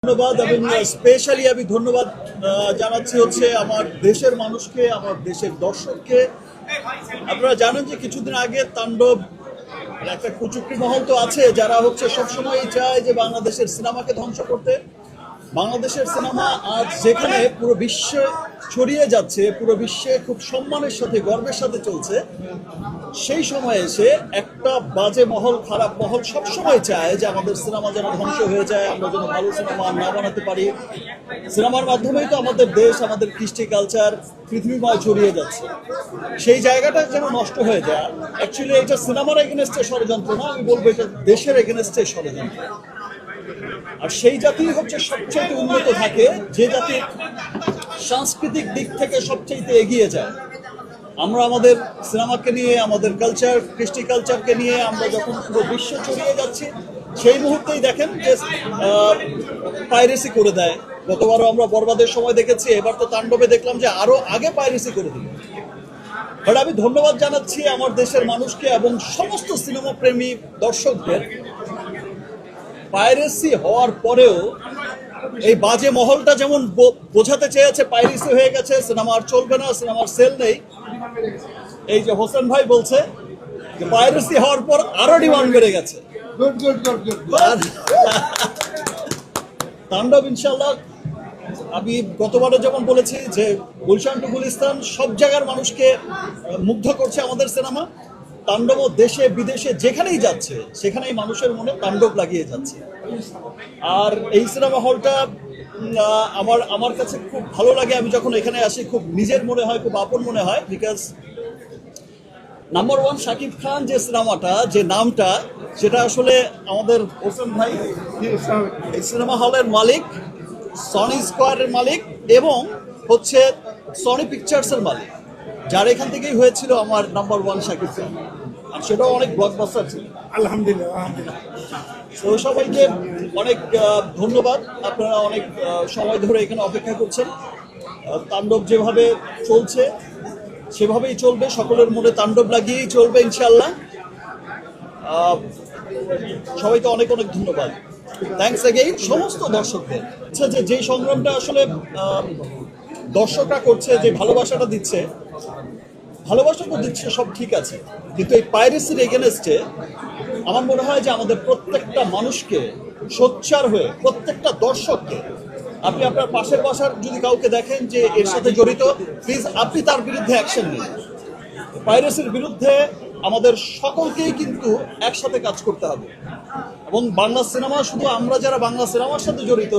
ধন্যবাদ এবং স্পেশালি আমি ধন্যবাদ জানাচ্ছি হচ্ছে আমার দেশের মানুষকে, আমার দেশের দর্শককে। আপনারা জানেন যে কিছুদিন আগে তাণ্ডব একটা কুচুকরি মহল তো আছে যারা হচ্ছে সবসময় চায় যে বাংলাদেশের সিনেমাকে ধ্বংস করতে। বাংলাদেশের সিনেমা আজ যেখানে পুরো বিশ্বে ছড়িয়ে যাচ্ছে, পুরো বিশ্বে খুব সম্মানের সাথে গর্বের সাথে চলছে, সেই সময়ে এসে একটা বাজে মহল, খারাপ মহল সবসময় চায় যে আমাদের সিনেমা যেন ধ্বংস হয়ে যায়, আমরা যেন ভালো সিনেমা না বানাতে পারি। সিনেমার মাধ্যমেই তো আমাদের দেশ, আমাদের কৃষ্টি কালচার পৃথিবীময় ছড়িয়ে যাচ্ছে। সেই জায়গাটা যেন নষ্ট হয়ে যায়। অ্যাকচুয়ালি এটা সিনেমার এগেনস্টে ষড়যন্ত্র না, আমি বলবো এটা দেশের এগেনস্টে ষড়যন্ত্র। আর সেই জাতি হচ্ছে সবচেয়ে উন্নত থাকে যে জাতি সাংস্কৃতিক দিক থেকে সবচেয়ে এগিয়ে যায়। আমরা আমাদের সিনেমাকে নিয়ে, আমাদের কালচার, কৃষ্টি কালচারকে নিয়ে আমরা যখন পুরো বিশ্ব ছড়িয়ে যাচ্ছি, সেই মুহূর্তেই দেখেন যে পাইরেসি করে দেয়। গতবারও আমরা বরবাদের সময় দেখেছি, এবার তো তাণ্ডবে দেখলাম যে আরো আগে পাইরেসি করে দিল। বাট আমি ধন্যবাদ জানাচ্ছি আমার দেশের মানুষকে এবং সমস্ত সিনেমা প্রেমী দর্শকদের। পাইরেসি হওয়ার পরেও এই বাজে মহলটা যেমন বোঝাতে চেয়েছে পাইরেসি হয়ে গেছে, সিনেমা আর চলবে না, সিনেমার সেল নেই, এই যে হোসেন ভাই বলছে যে পাইরেসি হওয়ার পর আরো ডিমান্ড বেড়ে গেছে। তাণ্ডব ইনশাল্লাহ, আমি গতবারও যেমন বলেছি যে গুলশান টু গুলিস্তান সব জায়গার মানুষকে মুগ্ধ করছে আমাদের সিনেমা। তাণ্ডব দেশে বিদেশে যেখানেই যাচ্ছে সেখানেই মানুষের মনে তাণ্ডব লাগিয়ে যাচ্ছে। আর এই সিনেমা হলটা আমার কাছে খুব ভালো লাগে। আমি যখন এখানে আসি খুব নিজের মনে হয়, খুব আপন মনে হয়। Because number one Shakib Khan যে সিনেমাটা, যে নামটা, সেটা আসলে আমাদের হোসেন ভাই এই সিনেমা হলের মালিক, সনি স্কোয়ারের মালিক এবং হচ্ছে সনি পিকচার্সের মালিক, যার এখান থেকেই হয়েছিল আমার নাম্বার ওয়ান শাকিব খান। আর সেটাও অনেক ব্লকবাস্টার ছিল। আলহামদুলিল্লাহ। তো সবাইকে অনেক ধন্যবাদ। আপনারা অনেক সময় ধরে এখানে অপেক্ষা করছেন। তাণ্ডব যেভাবে চলছে সেভাবেই চলবে, সকলের মনে তাণ্ডব লাগিয়েই চলবে ইনশাল্লাহ। সবাইকে অনেক অনেক ধন্যবাদ। থ্যাঙ্কস এগেইন সমস্ত দর্শকদের। আচ্ছা, যে সংগ্রামটা আসলে দর্শকরা করছে, যে ভালোবাসাটা দিচ্ছে, ভালোবাসা তো দিচ্ছে, সব ঠিক আছে, কিন্তু এই পাইরেসির এগেনস্টে আমার মনে হয় যে আমাদের প্রত্যেকটা মানুষকে সোচ্চার হয়ে, প্রত্যেকটা দর্শককে, আপনি আপনার পাশের বাসার যদি কাউকে দেখেন যে এর সাথে জড়িত, প্লিজ আপনি তার বিরুদ্ধে অ্যাকশন নিন। পাইরেসির বিরুদ্ধে আমাদের সকলকেই কিন্তু একসাথে কাজ করতে হবে। এবং বাংলা সিনেমা, শুধু আমরা যারা বাংলা সিনেমার সাথে জড়িত